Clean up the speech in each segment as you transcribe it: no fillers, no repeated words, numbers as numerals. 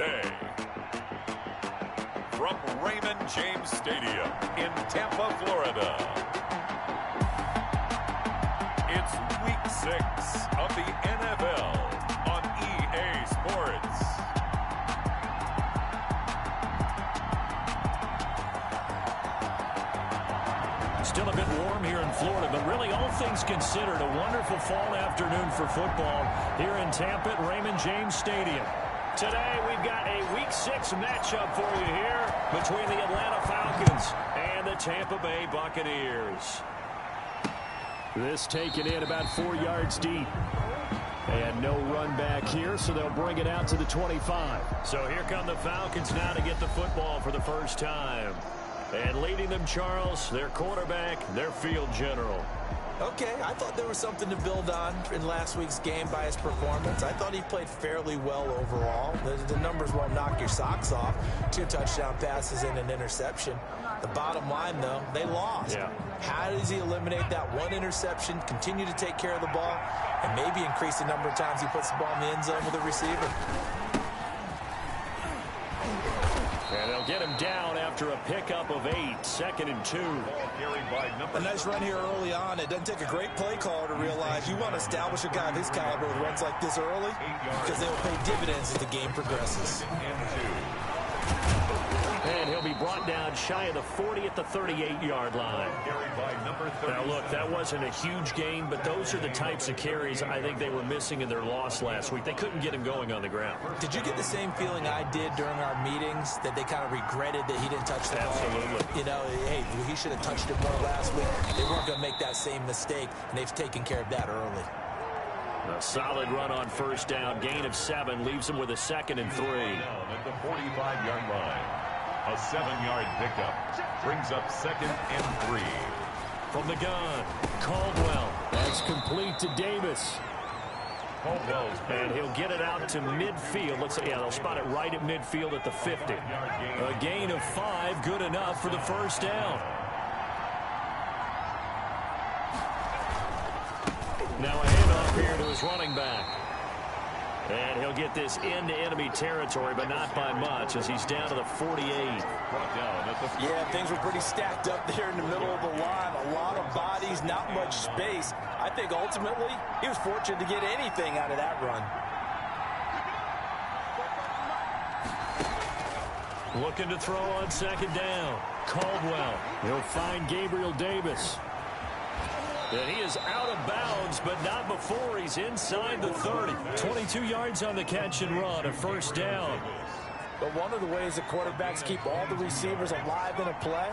today. From Raymond James Stadium in Tampa, Florida, it's Week 6 of the NFL on EA Sports. Still a bit warm here in Florida, but really all things considered, a wonderful fall afternoon for football here in Tampa at Raymond James Stadium. Today we've got a Week 6 matchup for you here between the Atlanta Falcons and the Tampa Bay Buccaneers. This taken in about 4 yards deep. And no run back here, so they'll bring it out to the 25. So here come the Falcons now to get the football for the first time. And leading them, Charles, their quarterback, their field general. Okay, I thought there was something to build on in last week's game by his performance. I thought he played fairly well overall. The numbers won't knock your socks off. 2 touchdown passes and an interception. The bottom line, though, they lost. Yeah. How does he eliminate that one interception, continue to take care of the ball, and maybe increase the number of times he puts the ball in the end zone with a receiver? And they'll get him down after a pickup of 8, 2nd and 2. A nice run here early on. It doesn't take a great play caller to realize you want to establish a guy of his caliber with runs like this early because they will pay dividends as the game progresses. And he'll be brought down shy of the 40 at the 38-yard line. Now, look, that wasn't a huge gain, but those are the types of carries I think they were missing in their loss last week. They couldn't get him going on the ground. Did you get the same feeling I did during our meetings, that they kind of regretted that he didn't touch the ball? Absolutely. You know, hey, he should have touched it more last week. They weren't going to make that same mistake, and they've taken care of that early. A solid run on first down. Gain of 7 leaves him with a 2nd and 3. At the 45-yard line. A 7-yard pickup brings up 2nd and 3. From the gun, Caldwell. That's complete to Davis. And he'll get it out to midfield. Let's say, yeah, they'll spot it right at midfield at the 50. A gain of 5, good enough for the first down. Now a handoff here to his running back. And he'll get this into enemy territory, but not by much, as he's down to the 48. Yeah, things were pretty stacked up there in the middle of the line. A lot of bodies, not much space. I think ultimately he was fortunate to get anything out of that run. Looking to throw on 2nd down. Caldwell. He'll find Gabriel Davis. And he is out of bounds, but not before he's inside the 30. 22 yards on the catch and run, a first down. But one of the ways that quarterbacks keep all the receivers alive in a play,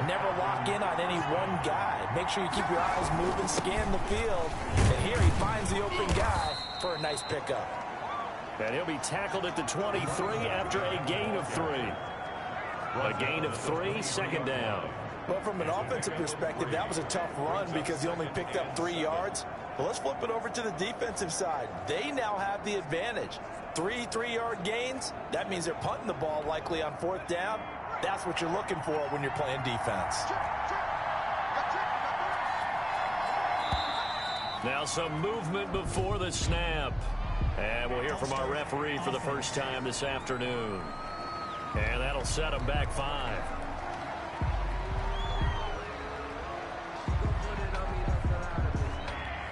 never lock in on any one guy. Make sure you keep your eyes moving, scan the field. And here he finds the open guy for a nice pickup. And he'll be tackled at the 23 after a gain of 3. A gain of 3, 2nd down. But from an offensive perspective, that was a tough run because he only picked up 3 yards. Well, let's flip it over to the defensive side. They now have the advantage. 3 3-yard gains, that means they're punting the ball likely on 4th down. That's what you're looking for when you're playing defense. Now some movement before the snap. And we'll hear from our referee for the first time this afternoon. And that'll set them back 5.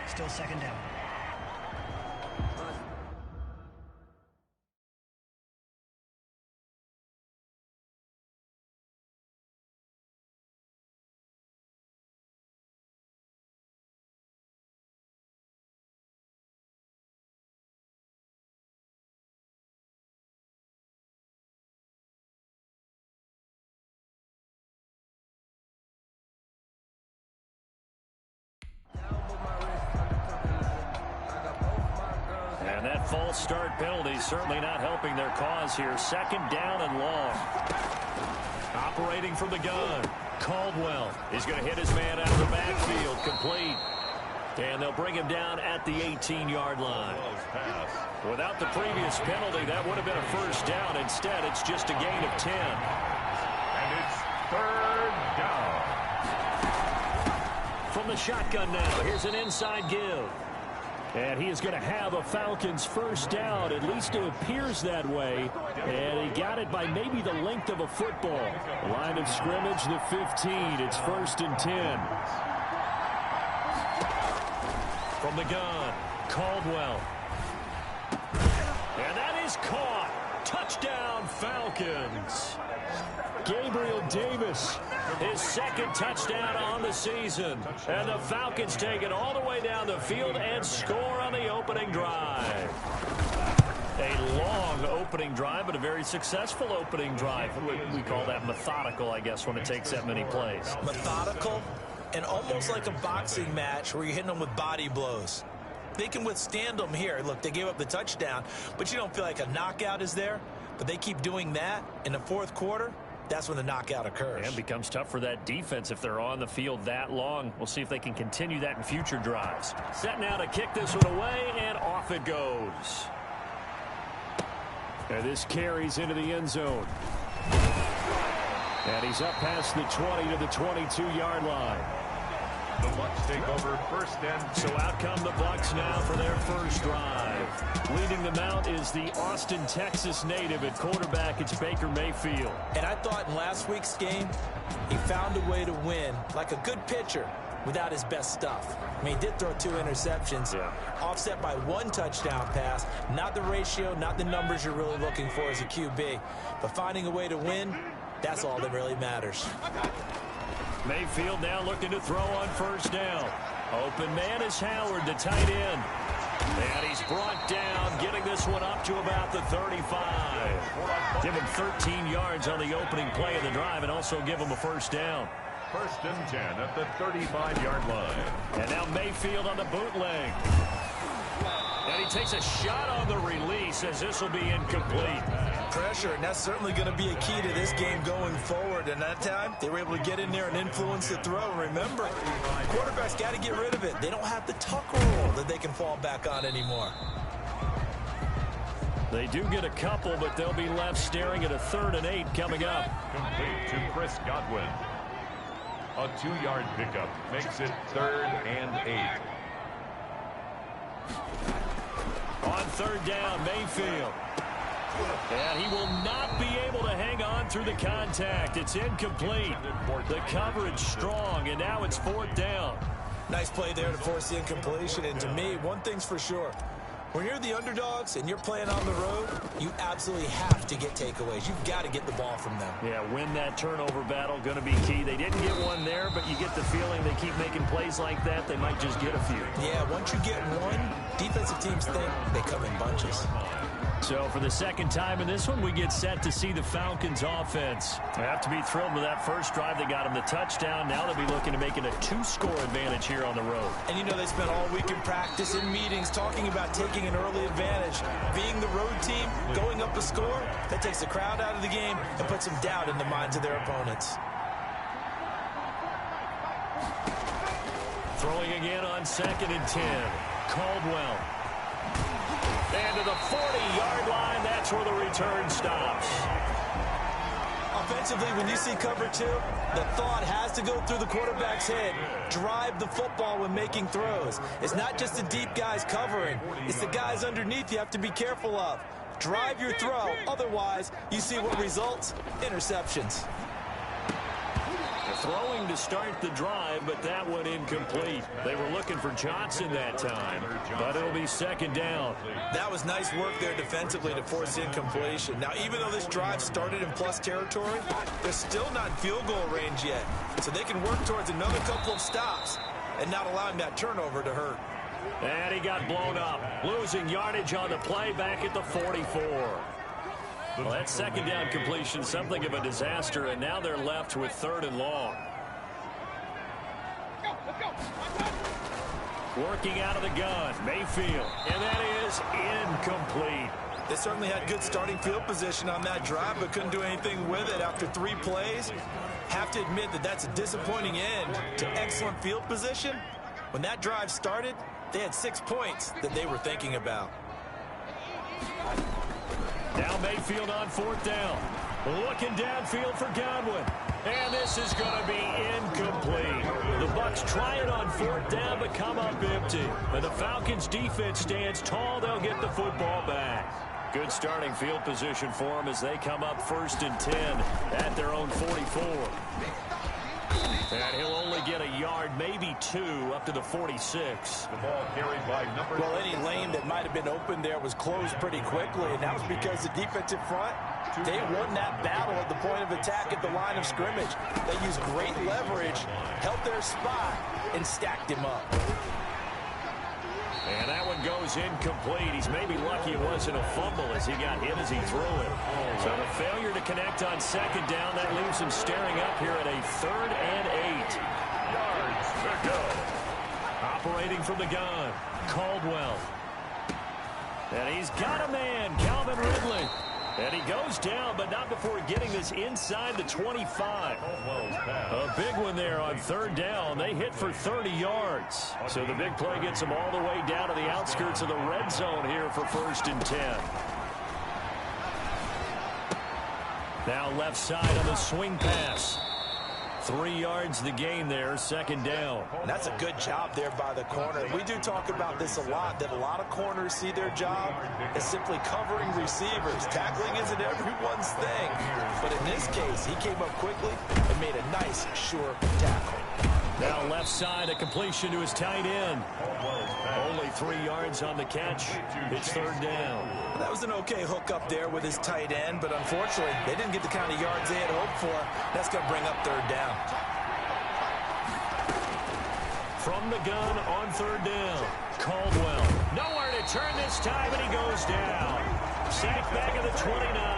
Still 2nd down. And that false start penalty certainly not helping their cause here. 2nd down and long. Operating from the gun. Caldwell is going to hit his man out of the backfield. Complete. And they'll bring him down at the 18-yard line. Without the previous penalty, that would have been a first down. Instead, it's just a gain of 10. And it's 3rd down. From the shotgun now, here's an inside give. And he is going to have a Falcons first down. At least it appears that way. And he got it by maybe the length of a football. Line of scrimmage, the 15. It's 1st and 10. From the gun, Caldwell. And that is caught. Touchdown, Falcons. Gabriel Davis, his 2nd touchdown on the season. And the Falcons take it all the way down the field and score on the opening drive. A long opening drive, but a very successful opening drive. We call that methodical, I guess, when it takes that many plays. Methodical and almost like a boxing match where you're hitting them with body blows. They can withstand them here. Look, they gave up the touchdown, but you don't feel like a knockout is there. But they keep doing that in the 4th quarter. That's when the knockout occurs. And becomes tough for that defense if they're on the field that long. We'll see if they can continue that in future drives. Set now to kick this one away, and off it goes. And this carries into the end zone. And he's up past the 20 to the 22-yard line. The Bucks take over 1st and 2. So out come the Bucks now for their first drive. Leading them out is the Austin, Texas native at quarterback. It's Baker Mayfield. And I thought in last week's game, he found a way to win like a good pitcher without his best stuff. I mean, he did throw 2 interceptions, offset by 1 touchdown pass. Not the ratio, not the numbers you're really looking for as a QB. But finding a way to win, that's all that really matters. Mayfield now looking to throw on 1st down. Open man is Howard, the tight end. And he's brought down, getting this one up to about the 35. Give him 13 yards on the opening play of the drive and also give him a 1st down. 1st and 10 at the 35-yard line. And now Mayfield on the bootleg. And he takes a shot on the release as this will be incomplete. Pressure, and that's certainly going to be a key to this game going forward. And that time, they were able to get in there and influence the throw. Remember, quarterbacks got to get rid of it. They don't have the tuck rule that they can fall back on anymore. They do get a couple, but they'll be left staring at a 3rd and 8 coming up. Complete to Chris Godwin. A 2-yard pickup makes it 3rd and 8. On 3rd down, Mayfield. And he will not be able to hang on through the contact. It's incomplete. The coverage strong, and now it's 4th down. Nice play there to force the incompletion. And to me, one thing's for sure. When you're the underdogs and you're playing on the road, you absolutely have to get takeaways. You've got to get the ball from them. Yeah, win that turnover battle, going to be key. They didn't get one there, but you get the feeling they keep making plays like that, they might just get a few. Yeah, once you get one, defensive teams think they come in bunches. So for the 2nd time in this one, we get set to see the Falcons offense. They have to be thrilled with that first drive. They got them the touchdown. Now they'll be looking to make it a 2-score advantage here on the road. And you know they spent all week in practice, in meetings, talking about taking an early advantage. Being the road team, going up a score, that takes the crowd out of the game and puts some doubt in the minds of their opponents. Throwing again on 2nd and 10. Caldwell. And to the 40-yard line, that's where the return stops. Offensively, when you see cover 2, the thought has to go through the quarterback's head. Drive the football when making throws. It's not just the deep guys covering. It's the guys underneath you have to be careful of. Drive your throw. Otherwise, you see what results? Interceptions. Throwing to start the drive, but that one incomplete. They were looking for Johnson that time, but it'll be 2nd down. That was nice work there defensively to force incompletion. Now, even though this drive started in plus territory, they're still not in field goal range yet. So they can work towards another couple of stops and not allowing that turnover to hurt. And he got blown up, losing yardage on the play back at the 44. Well, that 2nd down completion, something of a disaster, and now they're left with 3rd and long. Working out of the gun, Mayfield, and that is incomplete. They certainly had good starting field position on that drive, but couldn't do anything with it after 3 plays. Have to admit that that's a disappointing end to excellent field position. When that drive started, they had 6 points that they were thinking about. Now Mayfield on 4th down. Looking downfield for Godwin. And this is going to be incomplete. The Bucks try it on 4th down but come up empty. And the Falcons defense stands tall. They'll get the football back. Good starting field position for them as they come up 1st and 10 at their own 44. And he'll only get a yard, maybe 2, up to the 46. The ball carried by number. Well, any lane that might have been open there was closed pretty quickly, and that was because the defensive front, they won that battle at the point of attack at the line of scrimmage. They used great leverage, held their spot, and stacked him up. And that one goes incomplete. He's maybe lucky it wasn't a fumble as he got hit as he threw it. So the failure to connect on 2nd down, that leaves him staring up here at a 3rd and 8. Yards to go. Operating from the gun, Caldwell. And he's got a man, Calvin Ridley. And he goes down, but not before getting this inside the 25. A big one there on 3rd down. They hit for 30 yards. So the big play gets them all the way down to the outskirts of the red zone here for 1st and 10. Now left side on the swing pass. 3 yards the gain there, 2nd down. That's a good job there by the corner. We do talk about this a lot, that a lot of corners see their job as simply covering receivers. Tackling isn't everyone's thing. But in this case, he came up quickly and made a nice, sure tackle. Now left side, a completion to his tight end. Only 3 yards on the catch. It's 3rd down. That was an okay hook up there with his tight end, but unfortunately, they didn't get the kind of yards they had hoped for. That's going to bring up 3rd down. From the gun on 3rd down, Caldwell. Nowhere to turn this time, and he goes down. Sack back at the 29.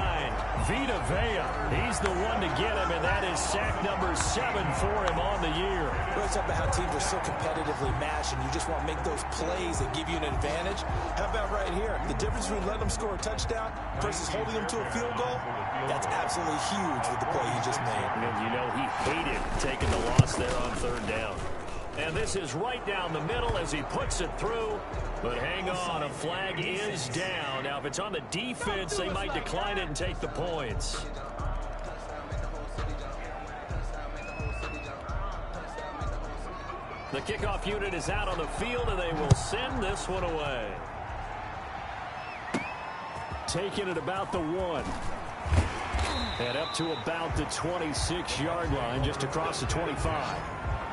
Vita Vea, he's the one to get him, and that is sack number 7 for him on the year. We're talking about how teams are so competitively matched, and you just want to make those plays that give you an advantage. How about right here? The difference between letting them score a touchdown versus holding them to a field goal, that's absolutely huge with the play he just made. And you know he hated taking the loss there on 3rd down. And this is right down the middle as he puts it through. But hang on, a flag is down. Now, if it's on the defense, they might decline it and take the points. The kickoff unit is out on the field, and they will send this one away. Taking it about the 1. And up to about the 26-yard line, just across the 25.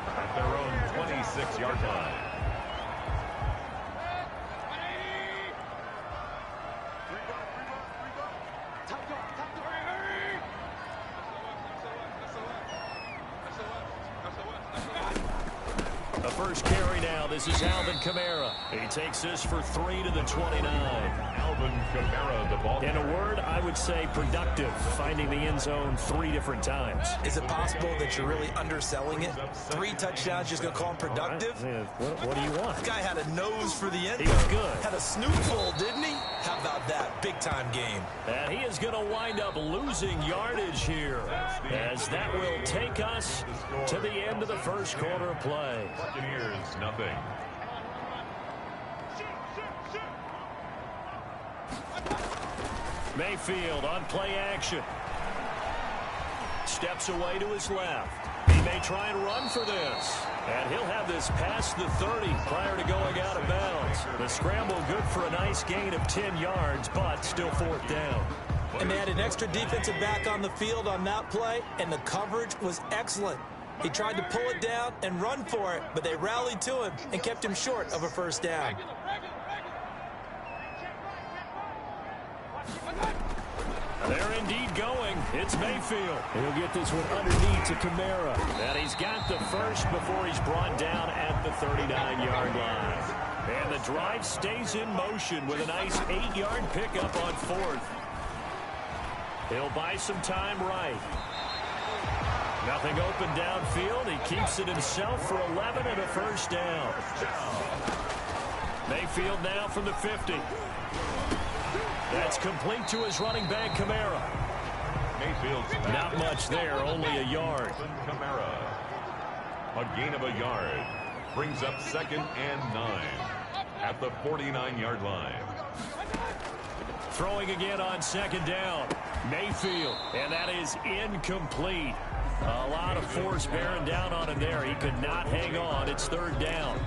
At their own 26-yard line. The first carry now. This is Alvin Kamara. He takes this for 3 to the 29. Alvin Kamara, the ball. In a word, I would say productive, finding the end zone 3 different times. Is it possible that you're really underselling it? 3 touchdowns, just going to call him productive? What do you want? This guy had a nose for the end zone. He was good. Had a snootful, didn't he? How about that? Big-time game. And he is going to wind up losing yardage here, as that will take us to the end of the first quarter of play. Buccaneers, nothing. Mayfield on play action. Steps away to his left. He may try and run for this. And he'll have this past the 30 prior to going out of bounds. The scramble good for a nice gain of 10 yards, but still 4th down. And they had an extra defensive back on the field on that play, and the coverage was excellent. He tried to pull it down and run for it, but they rallied to him and kept him short of a 1st down. They're indeed going. It's Mayfield. He'll get this one underneath to Kamara. And he's got the first before he's brought down at the 39-yard line. And the drive stays in motion with a nice 8-yard pickup on 4th. He'll buy some time right. Nothing open downfield. He keeps it himself for 11 and a 1st down. Mayfield now from the 50. That's complete to his running back, Kamara. Mayfield's not much there, only a yard. Kamara. A gain of a yard. Brings up 2nd and 9 at the 49-yard line. Throwing again on second down. Mayfield, and that is incomplete. A lot of force bearing down on him there. He could not hang on. It's third down.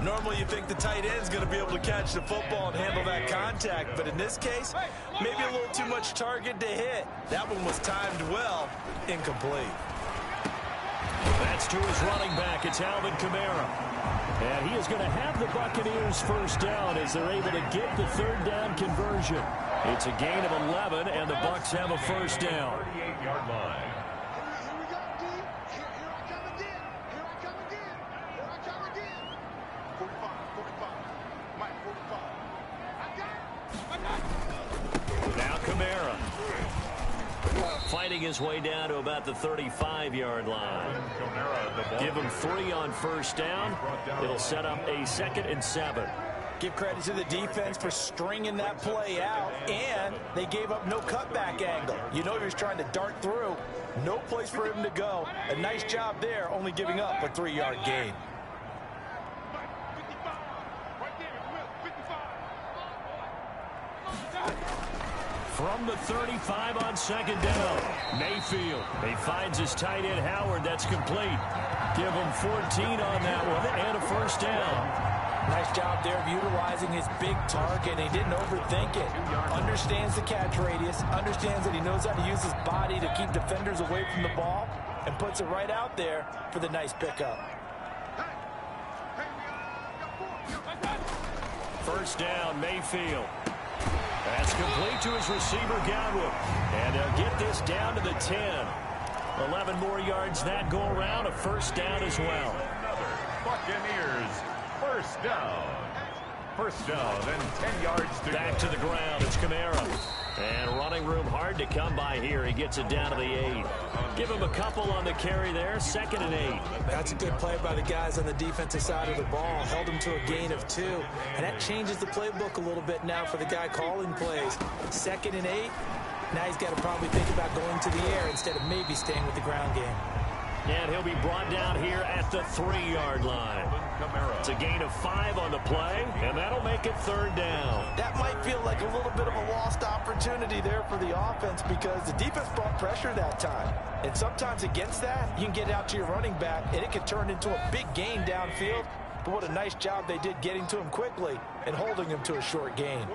Normally you think the tight end's going to be able to catch the football and handle that contact, but in this case, maybe a little too much target to hit. That one was timed well. Incomplete. That's to his running back. It's Alvin Kamara. And he is going to have the Buccaneers first down as they're able to get the third down conversion. It's a gain of 11, and the Bucks have a first down. 38-yard line. Now Kamara. Fighting his way down to about the 35-yard line. Give him 3 on first down. It'll set up a 2nd and 7. Give credit to the defense for stringing that play out, and they gave up no cutback angle. You know he was trying to dart through. No place for him to go. A nice job there, only giving up a 3-yard gain. From the 35 on second down, Mayfield. He finds his tight end Howard. That's complete. Give him 14 on that one and a first down. Nice job there of utilizing his big target. He didn't overthink it. Understands the catch radius. Understands that he knows how to use his body to keep defenders away from the ball. And puts it right out there for the nice pickup. First down, Mayfield. That's complete to his receiver, Godwin. And they'll get this down to the 10. 11 more yards that go around. A first down as well. Another Buccaneers first down. First down and 10 yards to Back to the ground. It's Kamara. And running room hard to come by here. He gets it down to the 8. Give him a couple on the carry there. 2nd and 8. That's a good play by the guys on the defensive side of the ball. Held him to a gain of 2. And that changes the playbook a little bit now for the guy calling plays. 2nd and 8. Now he's got to probably think about going to the air instead of maybe staying with the ground game. And he'll be brought down here at the 3-yard line. It's a gain of 5 on the play, and that'll make it third down. That might feel like a little bit of a lost opportunity there for the offense because the defense brought pressure that time. And sometimes against that, you can get out to your running back, and it could turn into a big gain downfield. But what a nice job they did getting to him quickly and holding him to a short gain.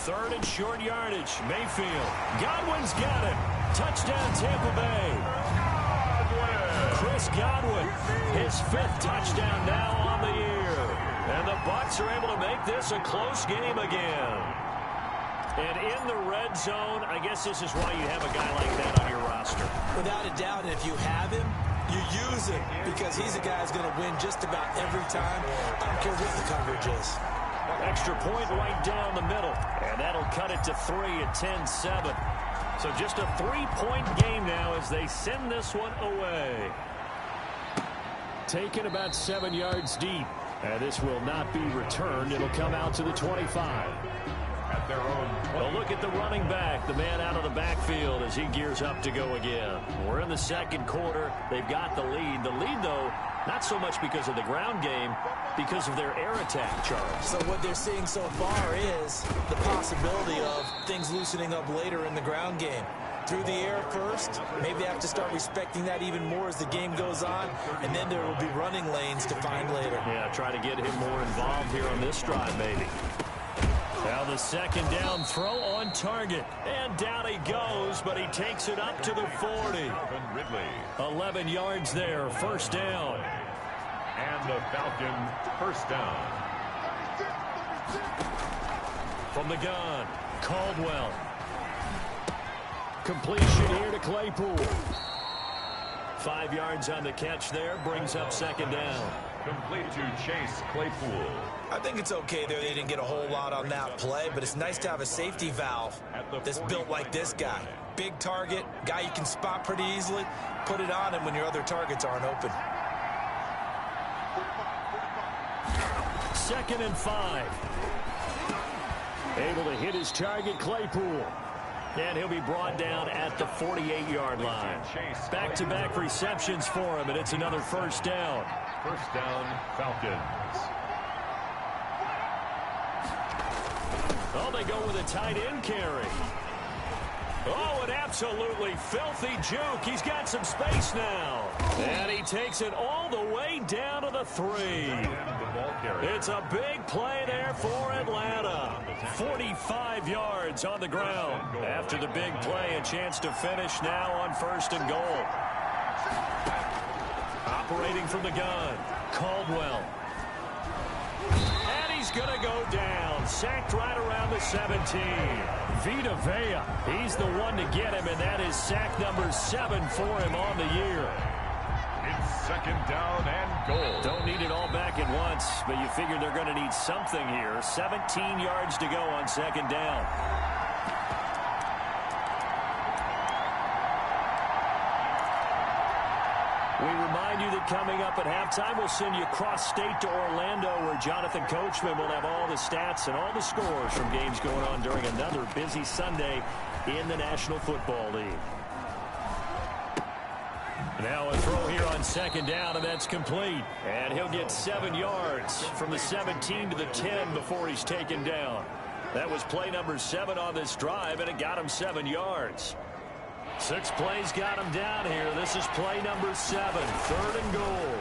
Third and short yardage. Mayfield. Godwin's got it. Touchdown, Tampa Bay. Chris Godwin, his 5th touchdown now on the year. And the Bucks are able to make this a close game again. And in the red zone, I guess this is why you have a guy like that on your roster. Without a doubt, and if you have him, you use him because he's a guy who's going to win just about every time. I don't care what the coverage is. Extra point right down the middle. And that'll cut it to 3 at 10-7. So just a 3-point game now as they send this one away. Taken about 7 yards deep. And this will not be returned. It'll come out to the 25. at their own. Well, look at the running back, the man out of the backfield as he gears up to go again. We're in the second quarter. They've got the lead. The lead, though, not so much because of the ground game, because of their air attack, Charles. So what they're seeing so far is the possibility of things loosening up later in the ground game. Through the air first, maybe they have to start respecting that even more as the game goes on, and then there will be running lanes to find later. Yeah, try to get him more involved here on this drive, maybe. Now the second down throw on target, and down he goes, but he takes it up to the 40. Ridley. 11 yards there, first down. And the Falcons first down. From the gun, Caldwell. Completion here to Claypool. 5 yards on the catch there, brings up second down. Complete to Chase Claypool. I think it's okay there. They didn't get a whole lot on that play, but it's nice to have a safety valve that's built like this guy. Big target, guy you can spot pretty easily. Put it on him when your other targets aren't open. 2nd and 5. Able to hit his target, Claypool. And he'll be brought down at the 48-yard line. Back-to-back receptions for him, and it's another first down. First down, Falcons. Oh, they go with a tight end carry. Oh, an absolutely filthy juke. He's got some space now. And he takes it all the way down to the 3. It's a big play there for Atlanta. 45 yards on the ground. After the big play, a chance to finish now on 1st and goal. Operating from the gun, Caldwell. And he's going to go down. Sacked right around the 17. Vita Vea, he's the one to get him, and that is sack number 7 for him on the year. It's 2nd down and goal. Don't need it all back at once, but you figure they're going to need something here. 17 yards to go on 2nd down. We remind you that coming up at halftime, we'll send you cross-state to Orlando, where Jonathan Coachman will have all the stats and all the scores from games going on during another busy Sunday in the National Football League. Now a throw here on 2nd down, and that's complete. And he'll get 7 yards from the 17 to the 10 before he's taken down. That was play number 7 on this drive, and it got him 7 yards. 6 plays got him down here. This is play number 7, 3rd and goal.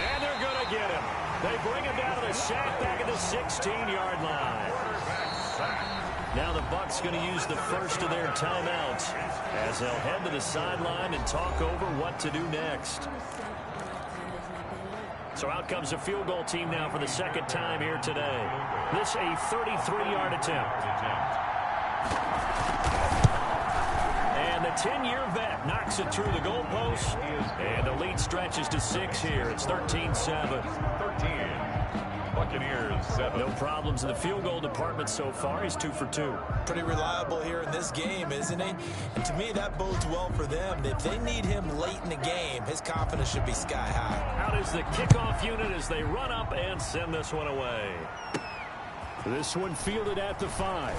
And they're going to get him. They bring him down to the sack back at the 16-yard line. Now the Bucks going to use the first of their timeouts as they'll head to the sideline and talk over what to do next. So out comes a field goal team now for the 2nd time here today. This a 33-yard attempt. And the 10-year vet knocks it through the goalpost. And the lead stretches to 6 here. It's 13-7. 13. Buccaneers 7. No problems in the field goal department so far. He's 2 for 2. Pretty reliable here in this game, isn't he? And to me, that bodes well for them. If they need him late in the game, his confidence should be sky high. Out is the kickoff unit as they run up and send this one away. This one fielded at the 5.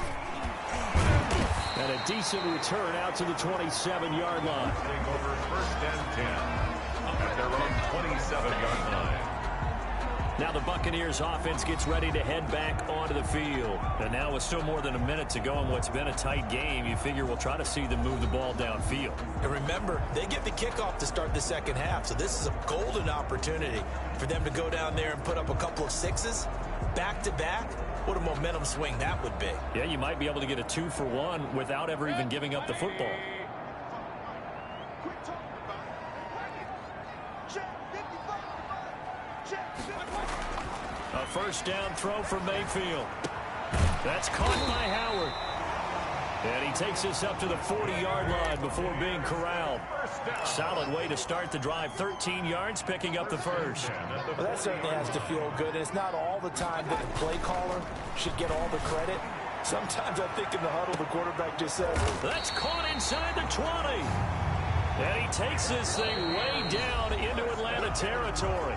And a decent return out to the 27-yard line. Over 1st and 10 at their own 27-yard line. Now the Buccaneers offense gets ready to head back onto the field. And now with still more than a minute to go in what's been a tight game, you figure we'll try to see them move the ball downfield. And remember, they get the kickoff to start the 2nd half, so this is a golden opportunity for them to go down there and put up a couple of 6s back-to-back. What a momentum swing that would be. Yeah, you might be able to get a 2-for-1 without ever even giving up the football. A 1st down throw from Mayfield. That's caught by Howard. And he takes this up to the 40-yard line before being corralled. Solid way to start the drive. 13 yards, picking up the first. Well, that certainly has to feel good. And it's not all the time that the play caller should get all the credit. Sometimes I think in the huddle, the quarterback just says, that's caught inside the 20. And he takes this thing way down into Atlanta territory.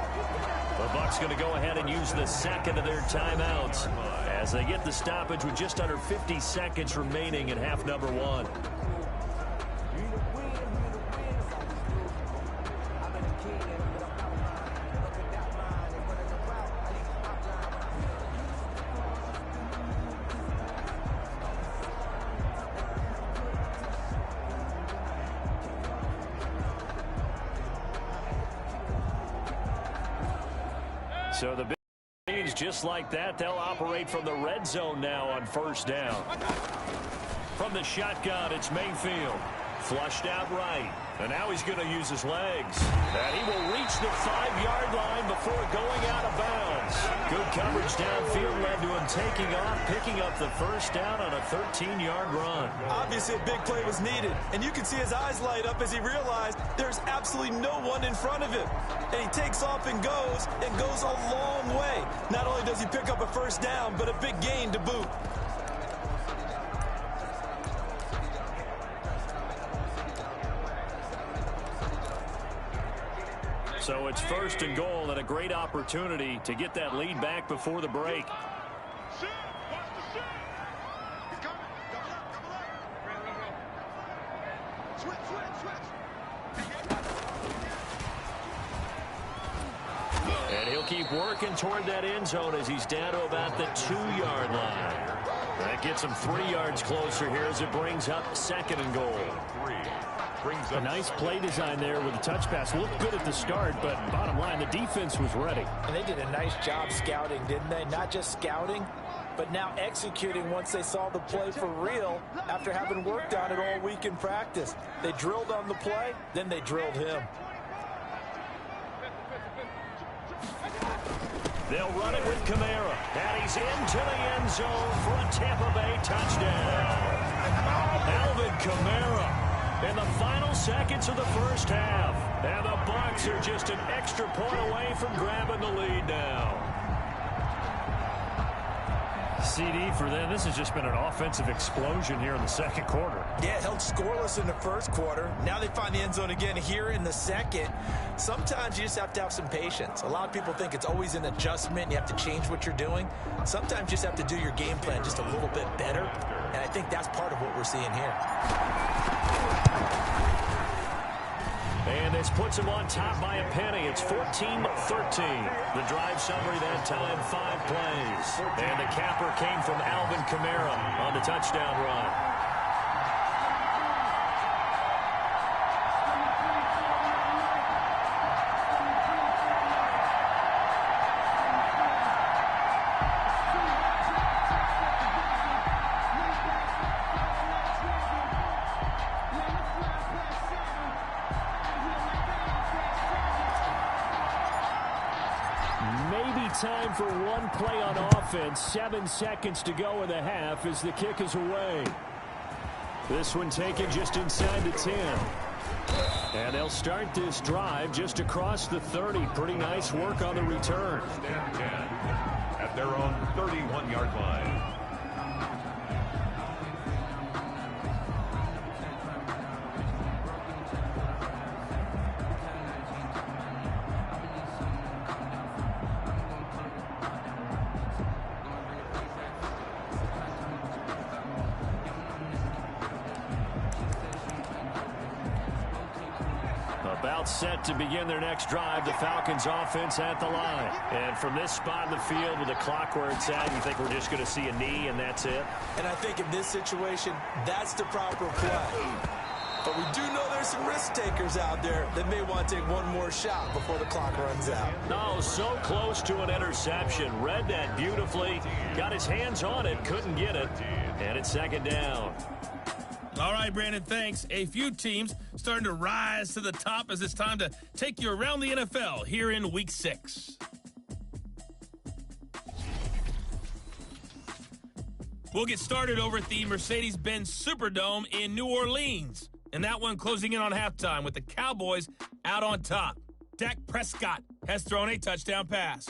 The Bucs going to go ahead and use the 2nd of their timeouts as they get the stoppage with just under 50 seconds remaining in half number 1. So the Bills, just like that, they'll operate from the red zone now on 1st down. From the shotgun, it's Mayfield. Flushed out right. And now he's going to use his legs. And he will reach the 5-yard line before going out of bounds. Good coverage downfield led to him taking off, picking up the 1st down on a 13-yard run. Obviously, a big play was needed. And you can see his eyes light up as he realized there's absolutely no one in front of him. And he takes off and goes a long way. Not only does he pick up a 1st down, but a big gain to boot. So it's 1st and goal and a great opportunity to get that lead back before the break. keep working toward that end zone as he's down to about the 2-yard line. That gets him 3 yards closer here as it brings up 2nd and goal. A nice play design there with the touch pass. Looked good at the start, but bottom line, the defense was ready. And they did a nice job scouting, didn't they? Not just scouting, but now executing once they saw the play for real after having worked on it all week in practice. They drilled on the play, then they drilled him. They'll run it with Kamara, and he's into the end zone for a Tampa Bay touchdown. Alvin Kamara in the final seconds of the first half. And the Bucks are just an extra point away from grabbing the lead now. CD for them. This has just been an offensive explosion here in the second quarter. Yeah, held scoreless in the first quarter. Now they find the end zone again here in the second. Sometimes you just have to have some patience. A lot of people think it's always an adjustment. You have to change what you're doing. Sometimes you just have to do your game plan just a little bit better. And I think that's part of what we're seeing here. And this puts him on top by a penny. It's 14-13. The drive summary that time, 5 plays. And the capper came from Alvin Kamara on the touchdown run. Time for one play on offense. 7 seconds to go in the half as the kick is away. This one taken just inside the 10. And they'll start this drive just across the 30. Pretty nice work on the return. Stand 10 at their own 31-yard line. About set to begin their next drive. The Falcons offense at the line. And from this spot in the field with the clock where it's at, you think we're just going to see a knee and that's it? And I think in this situation, that's the proper play. But we do know there's some risk takers out there that may want to take one more shot before the clock runs out. No, so close to an interception. Read that beautifully. Got his hands on it, couldn't get it. And it's 2nd down. All right, Brandon, thanks. A few teams starting to rise to the top as it's time to take you around the NFL here in Week 6. We'll get started over at the Mercedes-Benz Superdome in New Orleans. And that one closing in on halftime with the Cowboys out on top. Dak Prescott has thrown a touchdown pass.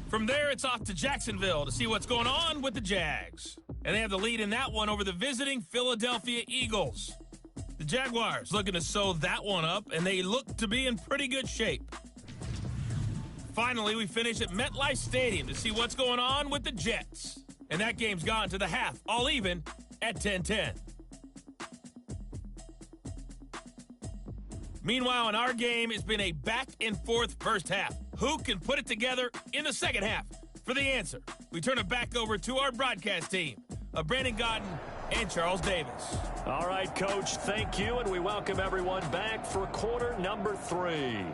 From there, it's off to Jacksonville to see what's going on with the Jags. And they have the lead in that one over the visiting Philadelphia Eagles. The Jaguars looking to sew that one up, and they look to be in pretty good shape. Finally, we finish at MetLife Stadium to see what's going on with the Jets. And that game's gone to the half, all even at 10-10. Meanwhile, in our game, it's been a back-and-forth first half. Who can put it together in the second half? For the answer, we turn it back over to our broadcast team of Brandon Godden and Charles Davis. All right, Coach, thank you, and we welcome everyone back for quarter number 3.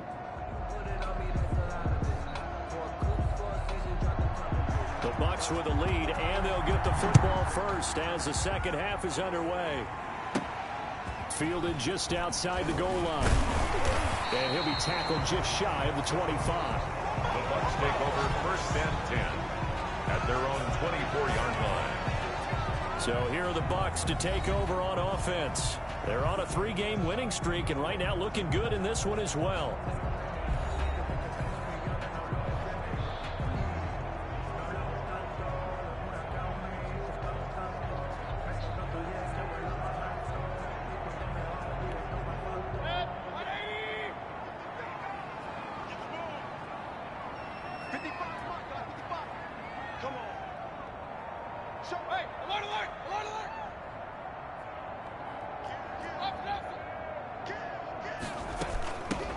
The Bucks with the lead, and they'll get the football first as the second half is underway. Fielded just outside the goal line. And he'll be tackled just shy of the 25. The Bucks take over 1st and 10 at their own 24-yard line. So here are the Bucks to take over on offense. They're on a 3-game winning streak, and right now looking good in this one as well.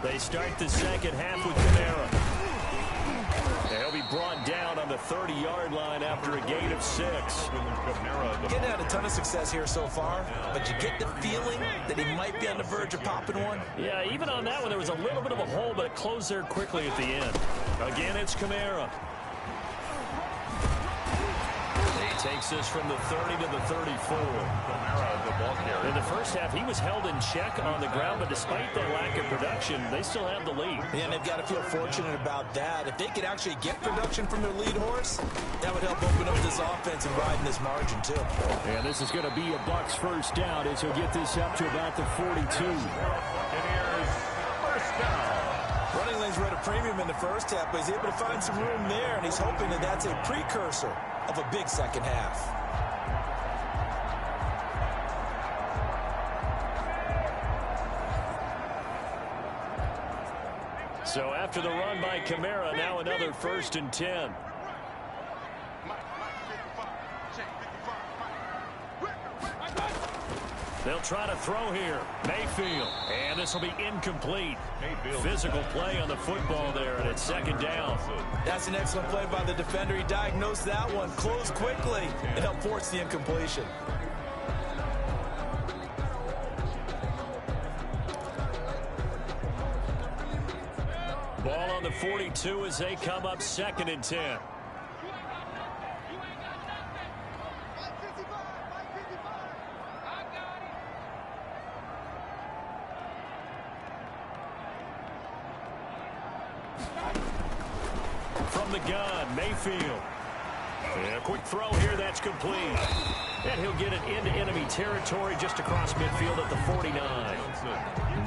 They start the second half with Kamara. be brought down on the 30-yard line after a gain of 6. Getting had a ton of success here so far, but you get the feeling that he might be on the verge of popping one. Yeah, even on that one, there was a little bit of a hole, but it closed there quickly at the end. Again, it's Kamara. He takes this from the 30 to the 34. In the first half, he was held in check on the ground, but despite that lack of production, they still have the lead. And they've got to feel fortunate about that. If they could actually get production from their lead horse, that would help open up this offense and widen this margin, too. And this is going to be a Bucks first down as he'll get this up to about the 42. First down. Running lanes were at a premium in the first half, but he's able to find some room there, and he's hoping that that's a precursor of a big second half. So after the run by Kamara, now another 1st and 10. They'll try to throw here. Mayfield. And this will be incomplete. Physical play on the football there, and it's 2nd down. That's an excellent play by the defender. He diagnosed that one, closed quickly, and helped force the incompletion. Ball on the 42 as they come up 2nd and 10. From the gun, Mayfield. And a quick throw here, that's complete. And he'll get it into enemy territory just across midfield at the 49.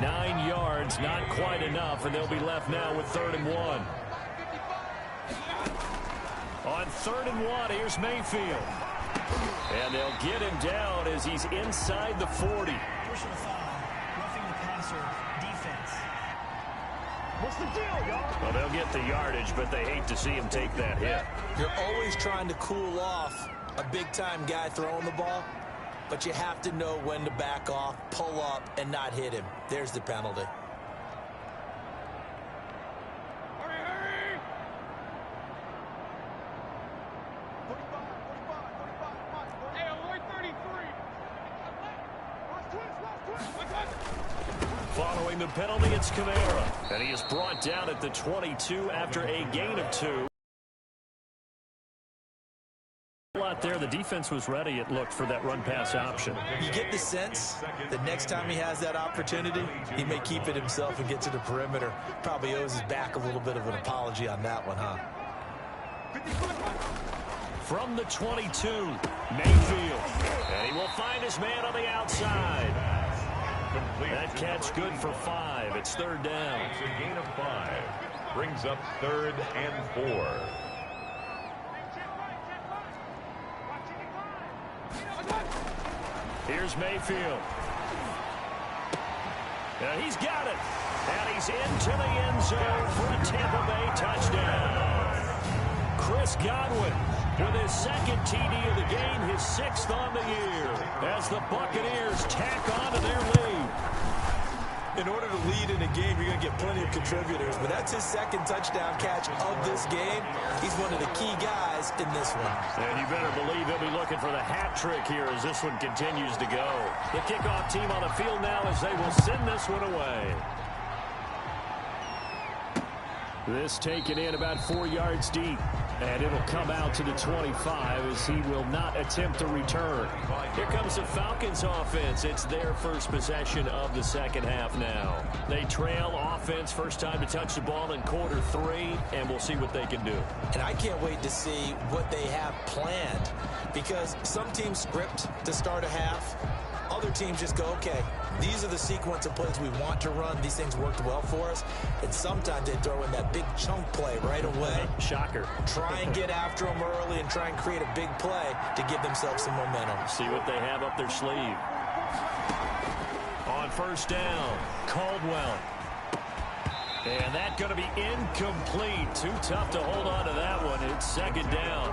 9 yards, not quite enough, and they'll be left now with 3rd and 1. On 3rd and 1, here's Mayfield. And they'll get him down as he's inside the 40. Personal foul, roughing the passer, defense. What's the deal, y'all? Well, they'll get the yardage, but they hate to see him take that hit. You're always trying to cool off a big-time guy throwing the ball, but you have to know when to back off, pull up, and not hit him. There's the penalty. Hurry! 45. Hey, avoid 33. Following the penalty, it's Kamara. And he is brought down at the 22 after a gain of 2. Out there, the defense was ready, it looked, for that run-pass option. You get the sense that next time he has that opportunity, he may keep it himself and get to the perimeter. Probably owes his back a little bit of an apology on that one, huh? From the 22, Mayfield. And he will find his man on the outside. That catch good for 5. It's 3rd down. It's a gain of 5. Brings up 3rd and 4. Here's Mayfield. And he's got it. And he's into the end zone for a Tampa Bay touchdown. Chris Godwin with his 2nd TD of the game, his 6th on the year, as the Buccaneers tack on to their lead. In order to lead in a game, you're going to get plenty of contributors, but that's his 2nd touchdown catch of this game. He's one of the key guys in this one. And you better believe he'll be looking for the hat trick here as this one continues to go. The kickoff team on the field now as they will send this one away. This taken in about 4 yards deep. And it'll come out to the 25 as he will not attempt to return. Here comes the Falcons offense. It's their first possession of the 2nd half now. They trail offense, first time to touch the ball in quarter 3, and we'll see what they can do. And I can't wait to see what they have planned, because some teams script to start a half. Other teams just go, okay, these are the sequence of plays we want to run. These things worked well for us. And sometimes they throw in that big chunk play right away. Shocker. Try and get after them early and try and create a big play to give themselves some momentum. See what they have up their sleeve. On 1st down, Caldwell. And that's going to be incomplete. Too tough to hold on to that one. It's 2nd down.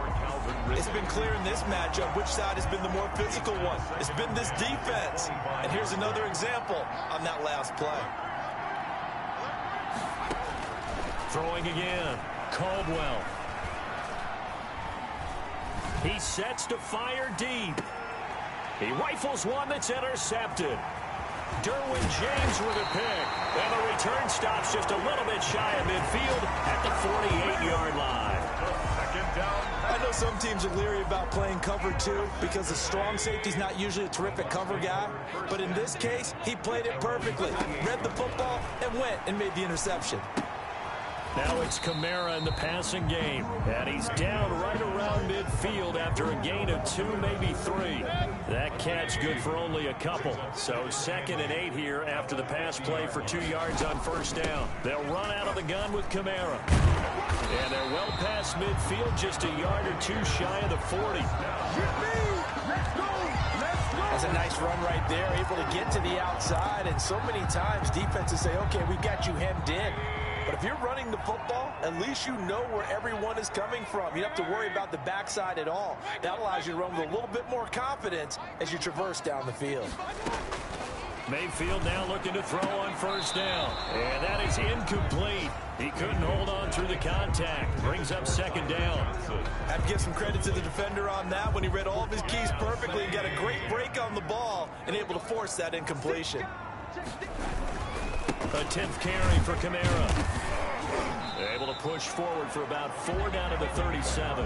It's been clear in this matchup which side has been the more physical one. It's been this defense. And here's another example on that last play. Throwing again, Caldwell. He sets to fire deep. He rifles one that's intercepted. Derwin James with a pick. And the return stops just a little bit shy of midfield at the 48-yard line. Second down. I know some teams are leery about playing cover 2 because the strong safety's not usually a terrific cover guy. But in this case, he played it perfectly. Read the football and went and made the interception. Now it's Kamara in the passing game. And he's down right around midfield after a gain of 2, maybe 3. That catch good for only a couple. So 2nd and 8 here after the pass play for 2 yards on first down. They'll run out of the gun with Kamara. And they're well past midfield, just a yard or 2 shy of the 40. That's a nice run right there, able to get to the outside. And so many times defenses say, okay, we've got you hemmed in. But if you're running the football, at least you know where everyone is coming from. You don't have to worry about the backside at all. That allows you to run with a little bit more confidence as you traverse down the field. Mayfield now looking to throw on first down. And that is incomplete. He couldn't hold on through the contact. Brings up 2nd down. I have to give some credit to the defender on that when he read all of his keys perfectly and got a great break on the ball and able to force that incompletion. A 10th carry for Kamara. Able to push forward for about 4 down to the 37.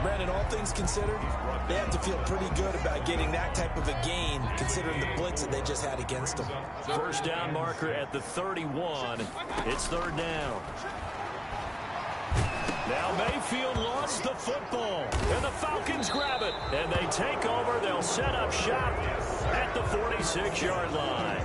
Brandon, all things considered, they have to feel pretty good about getting that type of a gain considering the blitz that they just had against them. First down marker at the 31. It's 3rd down. Now Mayfield lost the football. And the Falcons grab it. And they take over. They'll set up shop at the 46-yard line.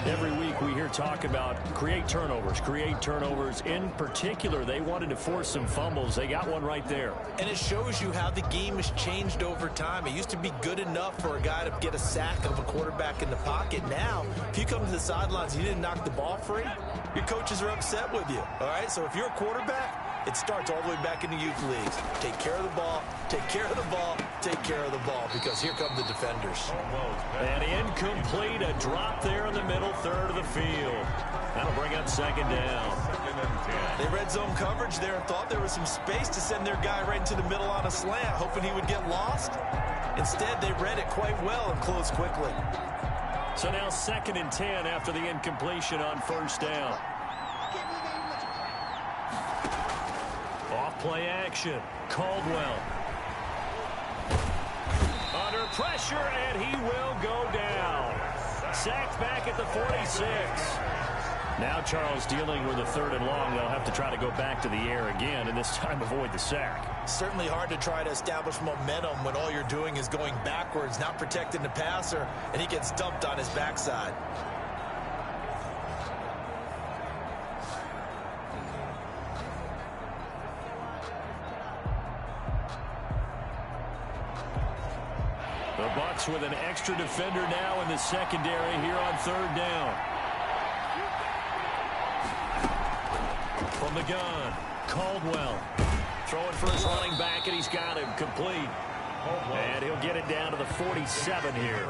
Every week we hear talk about create turnovers. In particular, they wanted to force some fumbles. They got one right there. And it shows you how the game has changed over time. It used to be good enough for a guy to get a sack of a quarterback in the pocket. Now, if you come to the sidelines and you didn't knock the ball free, your coaches are upset with you. All right, so if you're a quarterback, it starts all the way back in the youth leagues. Take care of the ball, take care of the ball, take care of the ball, because here come the defenders. And incomplete, a drop there in the middle third of the field. That'll bring up 2nd down. They red zone coverage there and thought there was some space to send their guy right into the middle on a slant, hoping he would get lost. Instead, they read it quite well and closed quickly. So now 2nd and 10 after the incompletion on first down. Off play action. Caldwell. Under pressure, and he will go down. Sacked back at the 46. Now Charles dealing with a 3rd and long. They'll have to try to go back to the air again, and this time avoid the sack. Certainly hard to try to establish momentum when all you're doing is going backwards, not protecting the passer, and he gets dumped on his backside. The Bucks with an extra defender now in the secondary here on 3rd down. From the gun, Caldwell. Throwing for his running back, and he's got him complete. And he'll get it down to the 47 here.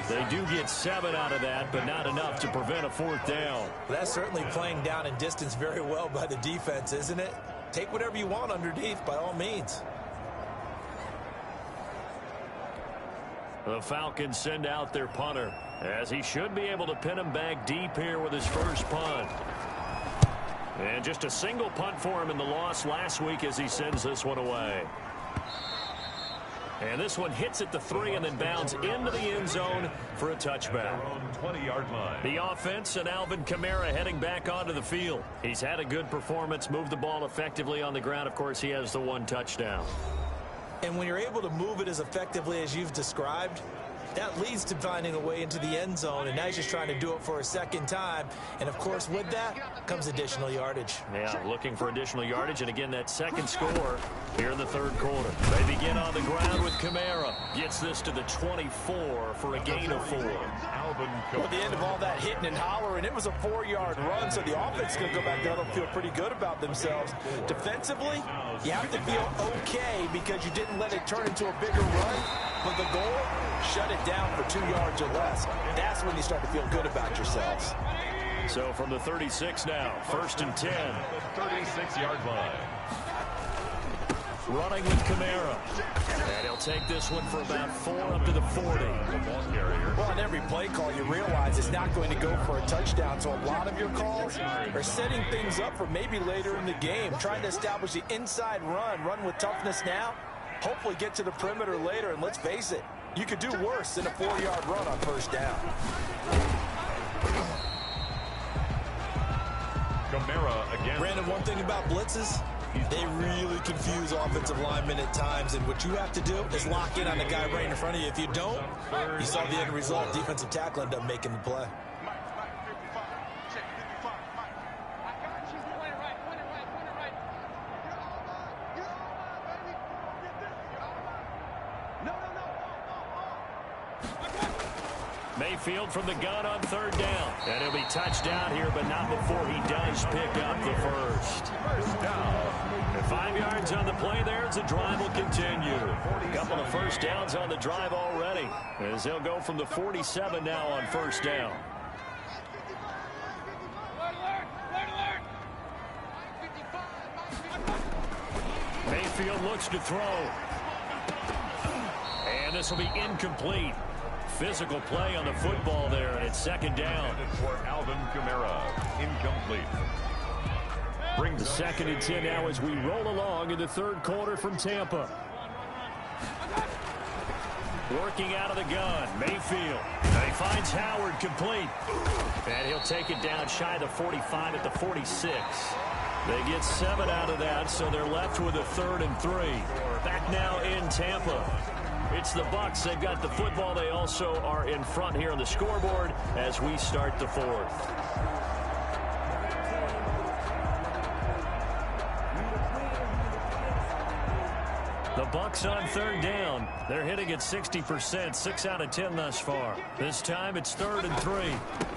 They do get 7 out of that, but not enough to prevent a 4th down. That's certainly playing down in distance very well by the defense, isn't it? Take whatever you want underneath, by all means. The Falcons send out their punter, as he should be able to pin him back deep here with his first punt. And just a single punt for him in the loss last week as he sends this one away. And this one hits at the 3 and then bounds into the end zone for a touchback. 20-yard line. The offense and Alvin Kamara heading back onto the field. He's had a good performance, moved the ball effectively on the ground. Of course, he has the 1 touchdown. And when you're able to move it as effectively as you've described, that leads to finding a way into the end zone, and now he's just trying to do it for a 2nd time. And, of course, with that comes additional yardage. Yeah, looking for additional yardage, and again, that 2nd score here in the 3rd quarter. They begin on the ground with Kamara. Gets this to the 24 for a gain of 4. Well, at the end of all that hitting and hollering, it was a 4-yard run, so the offense is going to go back down and feel pretty good about themselves. Defensively, you have to feel okay because you didn't let it turn into a bigger run, but the goal, shut it down for 2 yards or less. That's when you start to feel good about yourselves. So from the 36 now, 1st and 10. 36-yard line. running with Kamara. And he'll take this one for about 4 up to the 40. Well, on every play call, you realize it's not going to go for a touchdown. So a lot of your calls are setting things up for maybe later in the game, trying to establish the inside run with toughness now, hopefully get to the perimeter later. And let's face it, you could do worse than a 4-yard run on first down. Kamara again. Brandon, one thing about blitzes, they really confuse offensive linemen at times, and what you have to do is lock in on the guy right in front of you. If you don't, you saw the end result. Defensive tackle ended up making the play. Mayfield from the gun on third down. And he'll be touched down here, but not before he does pick up the first. And 5 yards on the play there as the drive will continue. A couple of first downs on the drive already, as they'll go from the 47 now on first down. Mayfield looks to throw. And this will be incomplete. Physical play on the football there, and it's second down. For Alvin Kamara, incomplete. Brings the 2nd and 10 now as we roll along in the third quarter from Tampa. Working out of the gun, Mayfield. And he finds Howard complete. And he'll take it down shy of the 45 at the 46. They get 7 out of that, so they're left with a 3rd and 3. Back now in Tampa. It's the Bucks. They've got the football. They also are in front here on the scoreboard as we start the 4th. The Bucks on third down. They're hitting at 60%, 6 out of 10 thus far. This time it's 3rd and 3.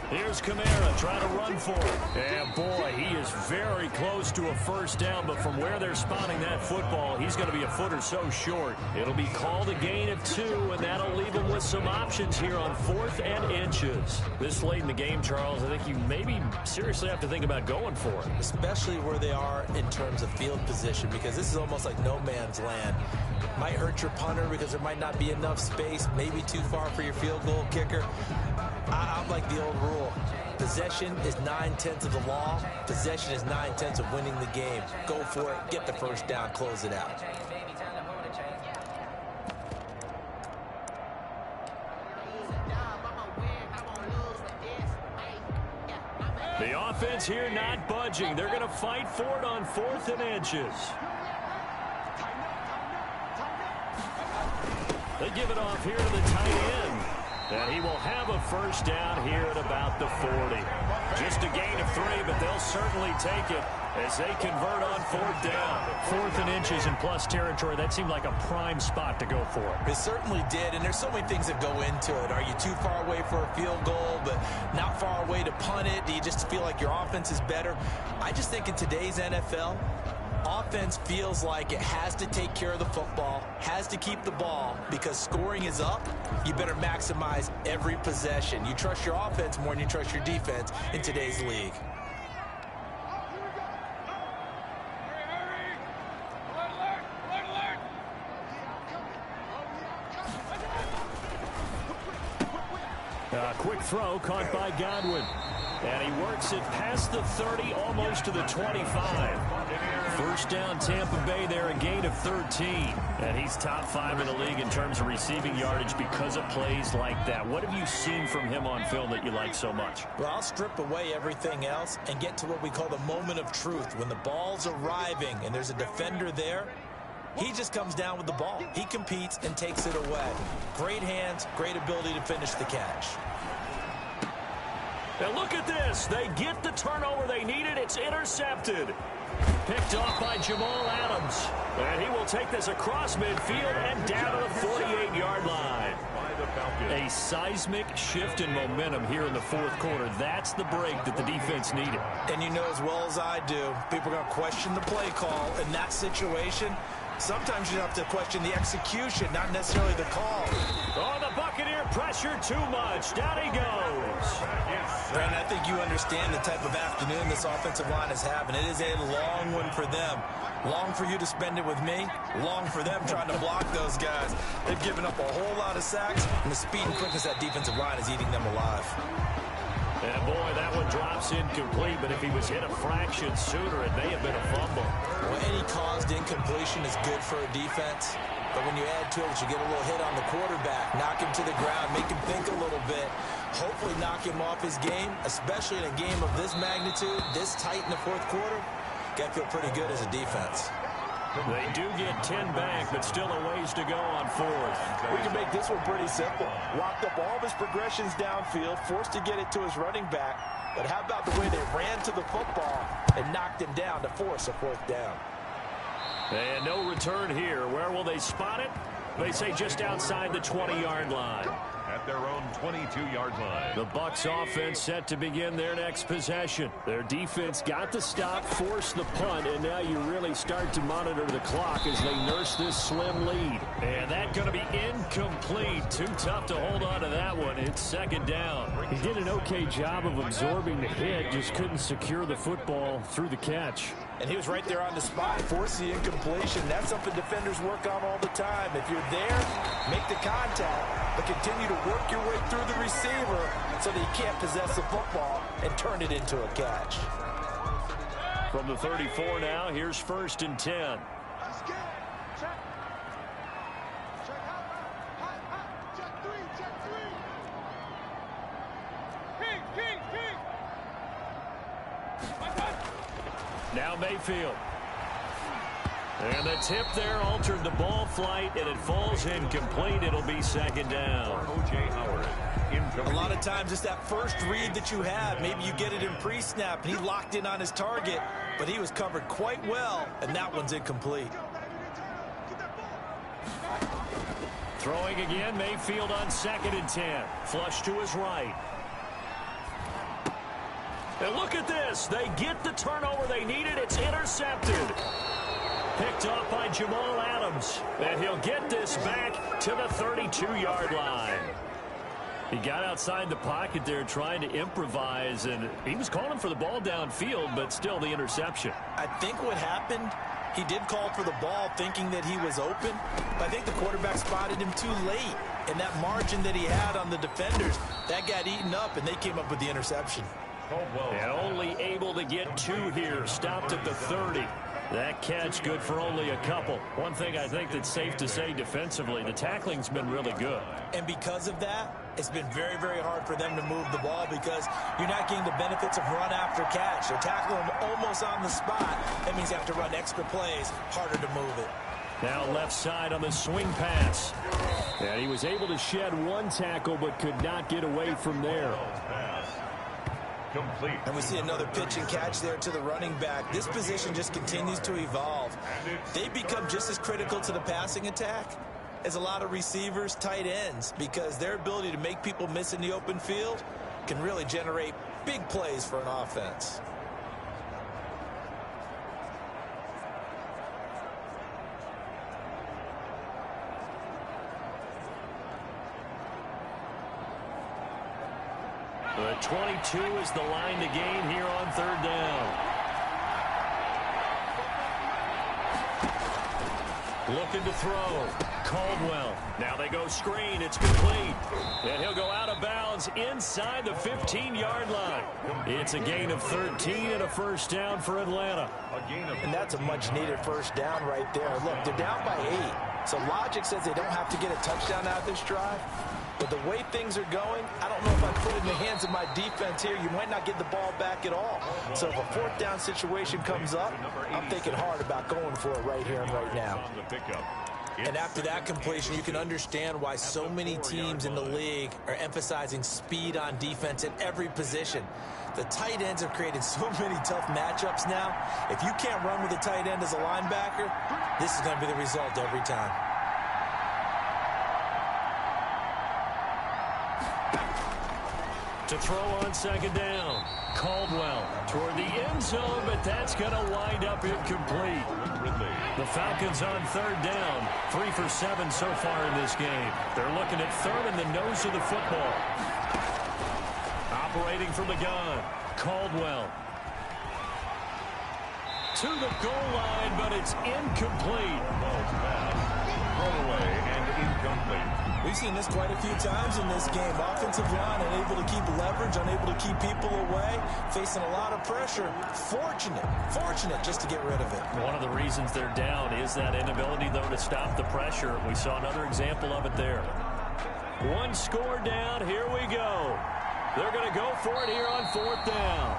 Here's Kamara trying to run for it. And boy, he is very close to a first down, but from where they're spotting that football, he's going to be a foot or so short. It'll be called a gain of 2, and that'll leave him with some options here on 4th and inches. This late in the game, Charles, I think you maybe seriously have to think about going for it. Especially where they are in terms of field position, because this is almost like no man's land. Might hurt your punter because there might not be enough space, maybe too far for your field goal kicker. I'm like the old rule. Possession is 9/10 of the law. Possession is 9/10 of winning the game. Go for it, get the first down, close it out. The offense here not budging. They're going to fight for it on 4th and inches. They give it off here to the tight end. And he will have a first down here at about the 40. Just a gain of 3, but they'll certainly take it as they convert on 4th down. 4th and inches in plus territory. That seemed like a prime spot to go for it. It certainly did, and there's so many things that go into it. Are you too far away for a field goal, but not far away to punt it? Do you just feel like your offense is better? I just think in today's NFL, offense feels like it has to take care of the football, has to keep the ball, because scoring is up. You better maximize every possession. You trust your offense more than you trust your defense in today's league. Quick throw caught by Godwin. And he works it past the 30, almost to the 25. First down, Tampa Bay there, a gain of 13. And he's top 5 in the league in terms of receiving yardage because of plays like that. What have you seen from him on film that you like so much? Well, I'll strip away everything else and get to what we call the moment of truth. When the ball's arriving and there's a defender there, he just comes down with the ball. He competes and takes it away. Great hands, great ability to finish the catch. And look at this. They get the turnover they needed. It's intercepted. Picked off by Jamal Adams. And he will take this across midfield and down to the 48-yard line. A seismic shift in momentum here in the 4th quarter. That's the break that the defense needed. And you know as well as I do, people are going to question the play call in that situation. Sometimes you have to question the execution, not necessarily the call. Oh, the Buccaneer pressure too much. Down he goes. Brandon, I think you understand the type of afternoon this offensive line is having. It is a long one for them. Long for you to spend it with me. Long for them trying to block those guys. They've given up a whole lot of sacks, and the speed and quickness of that defensive line is eating them alive. And boy, that one drops incomplete, but if he was hit a fraction sooner, it may have been a fumble. Well, any caused incompletion is good for a defense, but when you add to it, you get a little hit on the quarterback, knock him to the ground, make him think a little bit, hopefully knock him off his game, especially in a game of this magnitude, this tight in the fourth quarter. Got to feel pretty good as a defense. They do get 10 back, but still a ways to go on fourth. We can make this one pretty simple. Locked up all of his progressions downfield, forced to get it to his running back. But how about the way they ran to the football and knocked him down to force a fourth down? And no return here. Where will they spot it? They say just outside the 20-yard line. At their own 22-yard line. The Bucks offense set to begin their next possession. Their defense got the stop, forced the punt, and now you really start to monitor the clock as they nurse this slim lead. And that's going to be incomplete. Too tough to hold on to that one. It's second down. He did an okay job of absorbing the hit, just couldn't secure the football through the catch. And he was right there on the spot, force the incompletion. That's something defenders work on all the time. If you're there, make the contact, but continue to work your way through the receiver so that he can't possess the football and turn it into a catch. From the 34 now, here's 1st and 10. Now Mayfield. And the tip there altered the ball flight, and it falls incomplete. It'll be second down. O.J. Howard. A lot of times it's that first read that you have. Maybe you get it in pre-snap, and he locked in on his target, but he was covered quite well, and that one's incomplete. Throwing again, Mayfield on 2nd and 10. Flush to his right. And look at this. They get the turnover they needed. It's intercepted. Picked off by Jamal Adams. And he'll get this back to the 32-yard line. He got outside the pocket there trying to improvise, and he was calling for the ball downfield, but still the interception. I think what happened, he did call for the ball thinking that he was open, but I think the quarterback spotted him too late. And that margin that he had on the defenders, that got eaten up, and they came up with the interception. And only able to get 2 here. Stopped at the 30. That catch good for only a couple. One thing I think that's safe to say defensively, the tackling's been really good. And because of that, it's been very, very hard for them to move the ball because you're not getting the benefits of run after catch. They're tackling them almost on the spot. That means you have to run extra plays, harder to move it. Now left side on the swing pass. And he was able to shed 1 tackle but could not get away from there. Complete. And we see another pitch and catch there to the running back. This position just continues to evolve. They become just as critical to the passing attack as a lot of receivers, tight ends, because their ability to make people miss in the open field can really generate big plays for an offense. The 22 is the line to gain here on 3rd down. Looking to throw. Caldwell. Now they go screen. It's complete. And he'll go out of bounds inside the 15-yard line. It's a gain of 13 and a first down for Atlanta. And that's a much-needed first down right there. Look, they're down by 8. So logic says they don't have to get a touchdown out of this drive. But the way things are going, I don't know if I put it in the hands of my defense here. You might not get the ball back at all. So if a 4th down situation comes up, I'm thinking hard about going for it right here and right now. And after that completion, you can understand why so many teams in the league are emphasizing speed on defense at every position. The tight ends have created so many tough matchups now. If you can't run with a tight end as a linebacker, this is going to be the result every time. To throw on 2nd down. Caldwell toward the end zone, but that's going to wind up incomplete. Ridley. The Falcons on third down, 3 for 7 so far in this game. They're looking at third in the nose of the football. Operating from the gun, Caldwell. To the goal line, but it's incomplete. Ball's pass. Thrown away and incomplete. We've seen this quite a few times in this game. Offensive line unable to keep leverage, unable to keep people away, facing a lot of pressure. Fortunate just to get rid of it. One of the reasons they're down is that inability, though, to stop the pressure. We saw another example of it there. One score down. Here we go. They're going to go for it here on fourth down.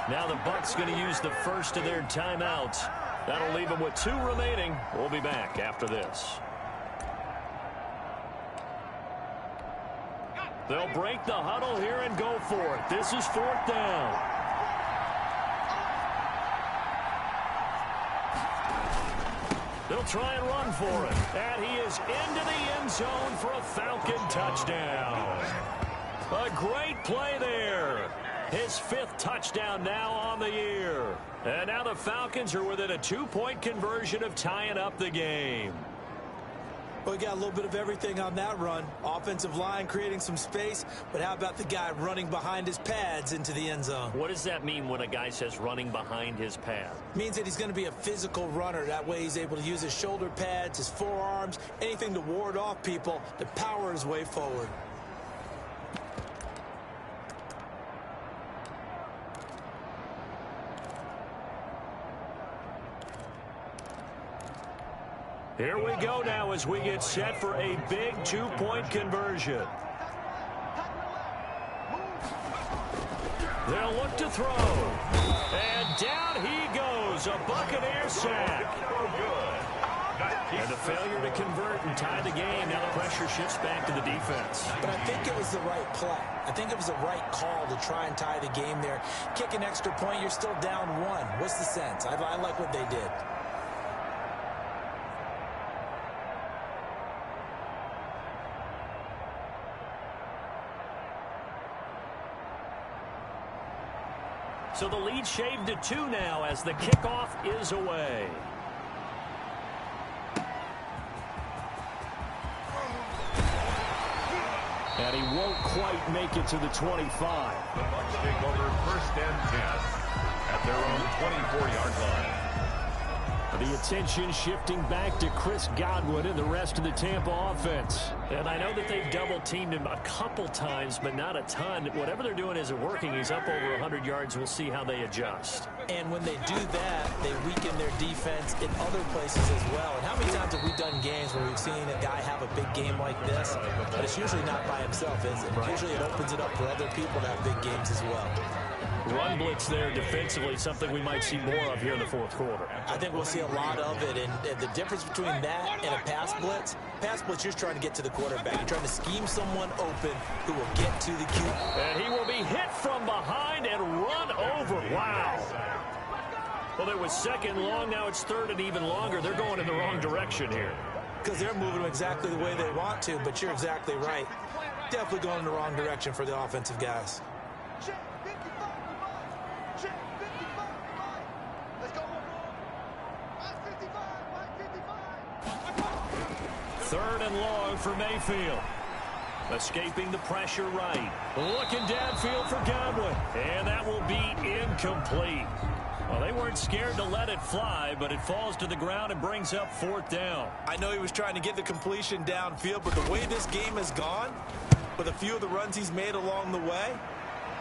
Now the Bucks going to use the first of their timeouts. That'll leave them with 2 remaining. We'll be back after this. They'll break the huddle here and go for it. This is fourth down. They'll try and run for it. And he is into the end zone for a Falcon touchdown. A great play there. His 5th touchdown now on the year. And now the Falcons are within a 2-point conversion of tying up the game. Well, we got a little bit of everything on that run. Offensive line creating some space, but how about the guy running behind his pads into the end zone? What does that mean when a guy says running behind his pad? Means that he's going to be a physical runner. That way he's able to use his shoulder pads, his forearms, anything to ward off people to power his way forward. Here we go now as we get set for a big 2-point conversion. They'll look to throw. And down he goes. A Buccaneer sack. And a failure to convert and tie the game. Now the pressure shifts back to the defense. But I think it was the right play. I think it was the right call to try and tie the game there. Kick an extra point, you're still down 1. What's the sense? I like what they did. So the lead shaved to 2 now as the kickoff is away. And he won't quite make it to the 25. The Bucks take over 1st and 10 at their own 24-yard line. The attention shifting back to Chris Godwin and the rest of the Tampa offense. And I know that they've double-teamed him a couple times, but not a ton. Whatever they're doing isn't working. He's up over 100 yards. We'll see how they adjust. And when they do that, they weaken their defense in other places as well. And how many times have we done games where we've seen a guy have a big game like this? But it's usually not by himself, is it? Usually it opens it up for other people to have big games as well. Run blitz there defensively, something we might see more of here in the fourth quarter. I think we'll see a lot of it, and the difference between that and a pass blitz, you're trying to get to the quarterback. You're trying to scheme someone open who will get to the QB. And he will be hit from behind and run over. Wow. Well, it was 2nd long, now it's 3rd and even longer. They're going in the wrong direction here. Because they're moving exactly the way they want to, but you're exactly right. Definitely going in the wrong direction for the offensive guys. 3rd and long for Mayfield. Escaping the pressure right. Looking downfield for Godwin. And that will be incomplete. Well, they weren't scared to let it fly, but it falls to the ground and brings up 4th down. I know he was trying to get the completion downfield, but the way this game has gone, with a few of the runs he's made along the way,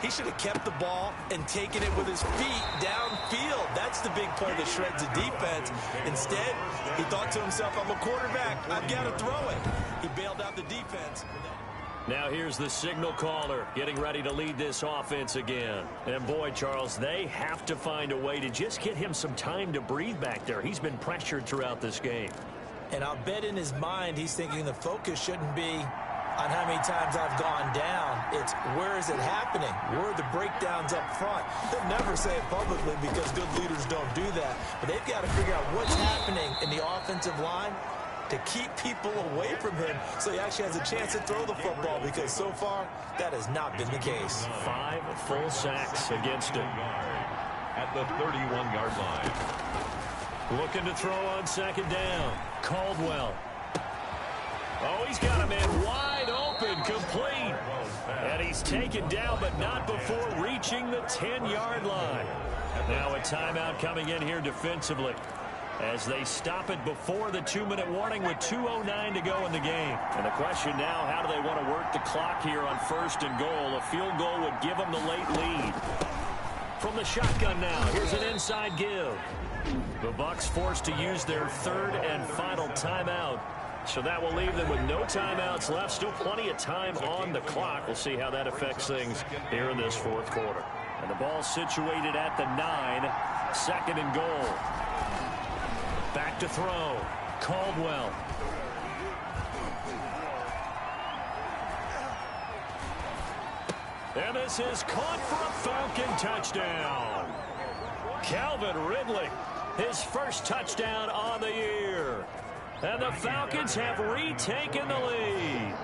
he should have kept the ball and taken it with his feet downfield. That's the big play that shreds the defense. Instead, he thought to himself, I'm a quarterback. I've got to throw it. He bailed out the defense. Now here's the signal caller getting ready to lead this offense again. And boy, Charles, they have to find a way to just get him some time to breathe back there. He's been pressured throughout this game. And I'll bet in his mind he's thinking the focus shouldn't be on how many times I've gone down. It's where is it happening? Where are the breakdowns up front? They'll never say it publicly because good leaders don't do that. But they've got to figure out what's happening in the offensive line to keep people away from him so he actually has a chance to throw the football, because so far that has not been the case. 5 full sacks against him. At the 31-yard line. Looking to throw on second down. Caldwell. Oh, he's got a man wide open, complete. And he's taken down, but not before reaching the 10-yard line. Now a timeout coming in here defensively, as they stop it before the 2-minute warning with 2:09 to go in the game. And the question now, how do they want to work the clock here on 1st and goal? A field goal would give them the late lead. From the shotgun now, here's an inside give. The Bucks forced to use their 3rd and final timeout. So that will leave them with no timeouts left. Still plenty of time on the clock. We'll see how that affects things here in this 4th quarter. And the ball situated at the 9. 2nd and goal. Back to throw. Caldwell. And this is caught for a Falcon touchdown. Calvin Ridley, his first touchdown on the year. And the Falcons have retaken the lead.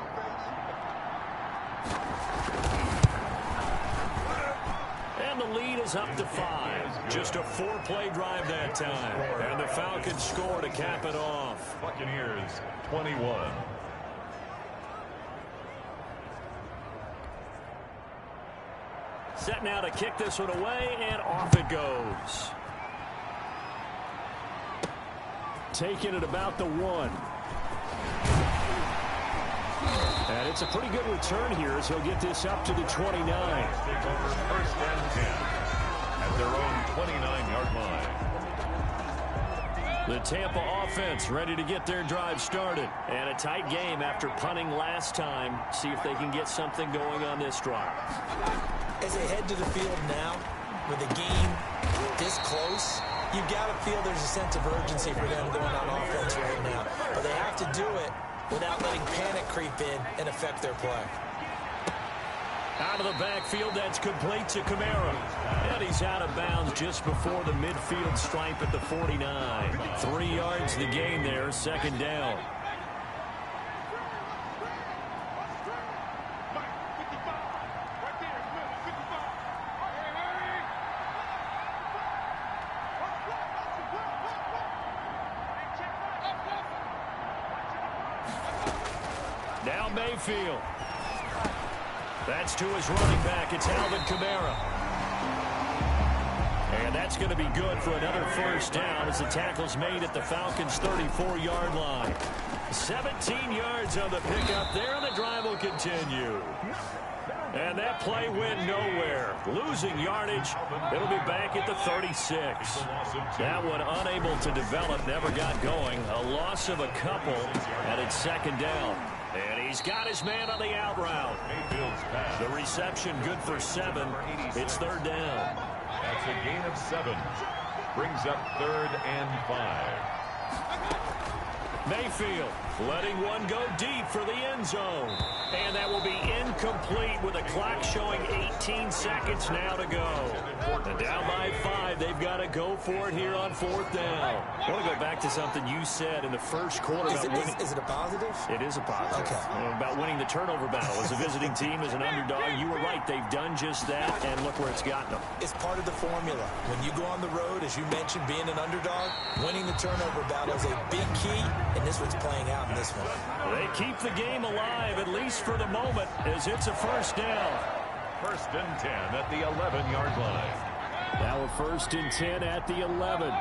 And the lead is up to 5. Just a 4-play drive that time. And the Falcons score to cap it off. Buccaneers 21. Set now to kick this one away, and off it goes. Taking it about the 1. And it's a pretty good return here as he'll get this up to the 29. Take over 1st and 10 at their own 29-yard line. The Tampa offense ready to get their drive started. And a tight game after punting last time. See if they can get something going on this drive. As they head to the field now, with the game this close, you've got to feel there's a sense of urgency for them going on offense right now. But they have to do it without letting panic creep in and affect their play. Out of the backfield, that's complete to Kamara. And he's out of bounds just before the midfield stripe at the 49. 3 yards the gain there, 2nd down. Now Mayfield. That's to his running back. It's Alvin Kamara. And that's going to be good for another 1st down as the tackle's made at the Falcons' 34-yard line. 17 yards on the pickup there, and the drive will continue. And that play went nowhere. Losing yardage. It'll be back at the 36. That one unable to develop, never got going. A loss of a couple, and it's 2nd down. And he's got his man on the out route. The reception good for 7. It's 3rd down. That's a gain of 7. Brings up 3rd and 5. Mayfield letting one go deep for the end zone. And that will be incomplete with the clock showing 18 seconds now to go. And down by 5, they've got to go for it here on 4th down. I want to go back to something you said in the 1st quarter. Is it a positive? It is a positive. Okay. About winning the turnover battle. As a visiting team, as an underdog, you were right. They've done just that, and look where it's gotten them. It's part of the formula. When you go on the road, as you mentioned, being an underdog, winning the turnover battle is a big key, and this one's playing out in this one. They keep the game alive, at least for the moment, as it's a 1st down. 1st and 10 at the 11-yard line. Now a 1st and 10 at the 11.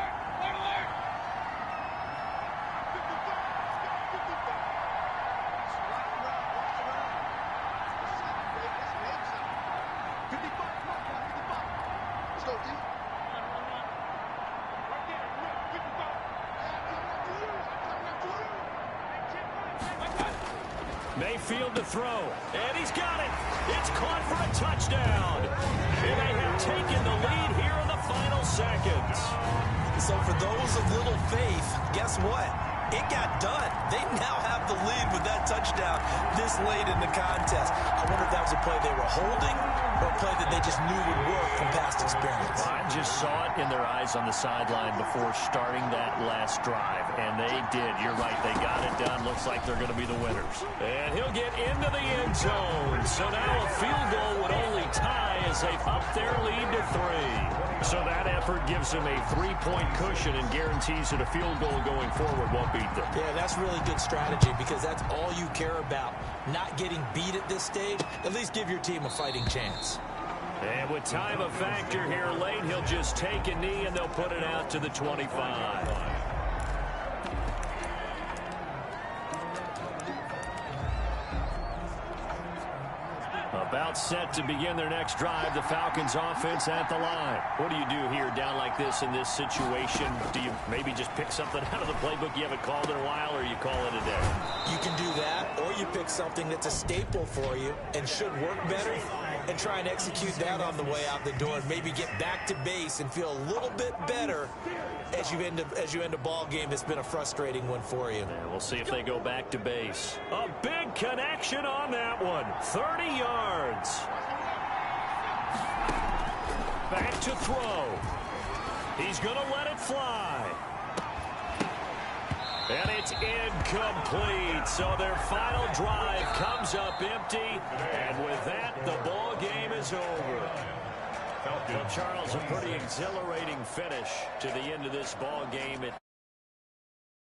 Mayfield to throw, and he's got it. It's caught for a touchdown. And they have taken the lead here in the final seconds. So for those of little faith, guess what? It got done. They now have the lead with that touchdown this late in the contest. I wonder if that was a play they were holding or a play that they just knew would work from past experience. I'm just saw it in their eyes on the sideline before starting that last drive, and they did. You're right. They got it done. Looks like they're going to be the winners. And he'll get into the end zone. So now a field goal would only tie as they've upped their lead to 3. So that effort gives them a 3-point cushion and guarantees that a field goal going forward won't beat them. Yeah, that's really good strategy because that's all you care about. Not getting beat at this stage. At least give your team a fighting chance. And with time a factor here late, he'll just take a knee and they'll put it out to the 25. About set to begin their next drive, the Falcons offense at the line. What do you do here down like this in this situation? Do you maybe just pick something out of the playbook you haven't called in a while, or you call it a day? You can do that, or you pick something that's a staple for you and should work better and try and execute that on the way out the door and maybe get back to base and feel a little bit better as you end a ball game that's been a frustrating one for you. Yeah, we'll see if they go back to base. A big connection on that one. 30 yards. Back to throw. He's going to let it fly. And it's incomplete. So their final drive comes up empty. And with that, the ball game is over. Well, Charles, a pretty exhilarating finish to the end of this ball game.